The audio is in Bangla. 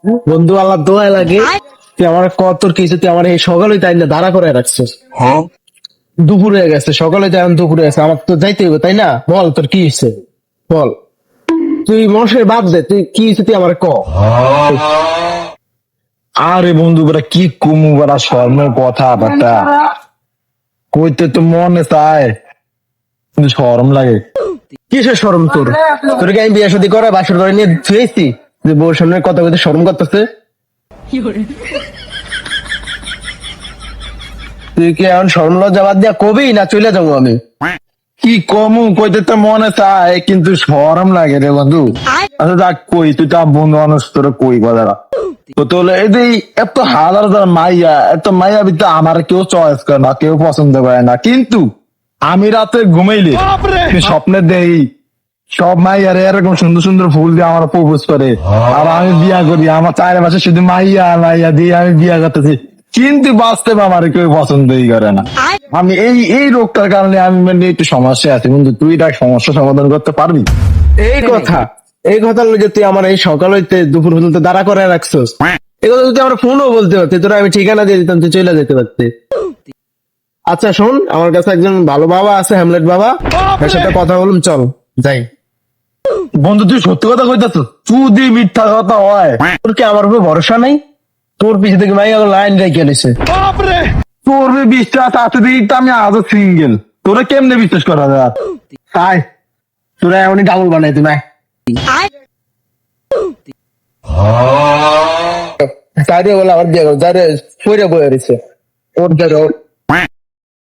বন্ধু আল্লাহ দোয়া লাগে, তুই আমার কত কিছু, তুই আমার এই সকালে তাই না দাঁড়া করে রাখছিস। দুপুর হয়ে গেছে, সকালে যাই দুপুরে গেছে, আমার তো যাইতে হবে তাই না? বল তোর কি হয়েছে, বল। তুই মশের বাদ দে, তুই কি হয়েছে তুই আমার ক। আরে বন্ধু বেটা কি কুমু বেটা শর্মের কথা বেটা, কইতে তো মনে চায় কিন্তু শরম লাগে। কিসের শরম তোর? তোর কি আমি বিয়ে শাদী করে বাসর করে নিয়ে ধুয়েছি যে বউর সামনে কথা বলতে শরম করতেছে? তুই কি এখন শরম লজ্জা বাদ দিয়া কবি না চলে যাবো আমি? কি কমু কইতে তো মনে চায় কিন্তু শরম লাগে রে বন্ধু। আচ্ছা যাক কই, তুই তো বন্ধু মানুষ, তোর কই কথাটা তো তোলে এই যে এত হাজার হাজার মাইয়া, এত মাইয়া ভিতরে আমার কেউ চয়েস করে না, কেউ পছন্দ করে না, কিন্তু আমি রাতে ঘুমাইলে আমি স্বপ্নে দেই সব মাইয়ারে এরকম সুন্দর সুন্দর ফুল দিয়ে আমার প্রপোজ করে, আর আমি বিয়া করি, আমার চারিপাশে শুধু মাইয়া মাইয়া দিয়ে আমি বিয়া করতেছি, কিন্তু বাস্তবে আমার কেউ পছন্দই করে না। আমি এই এই রোগটার কারণে আমি মানে একটু সমস্যা আছি বন্ধু, তুই এটা সমস্যা সমাধান করতে পারবি? এই কথা, এই কথা লইতে তুই আমার এই সকাল হইতে দুপুর পর্যন্ত দাঁড়া করে রাখছস। এই কথা যদি আমার ফোনও বলতে পারতি, তোরা আমি ঠিকানা দিয়ে দিতাম, তুই চলে যেতে পারতি। আচ্ছা শোন, আমার কাছে একজন ভালো বাবা আছে, হ্যামলেট বাবা, তার সাথে কথা বলুন, চল যাই। বন্ধু তুই সত্যি কথা কইতাছ, চুদি মিথ্যা কথা হয়? তোর কি আমার উপর ভরসা নাই? তোর পিছে থেকে মাইয়া লাইন রেখে নিছে। তোর বিশ্বাস আছে দিই তো আমি আজও সিঙ্গেল, তোরা কেমনে বিশ্বাস করা যায়? তাই তোরা এমনই ডাবল বানাই তুমি তাই বলে আবার দিয়ে যারে ফিরে বয়ে রয়েছে ওর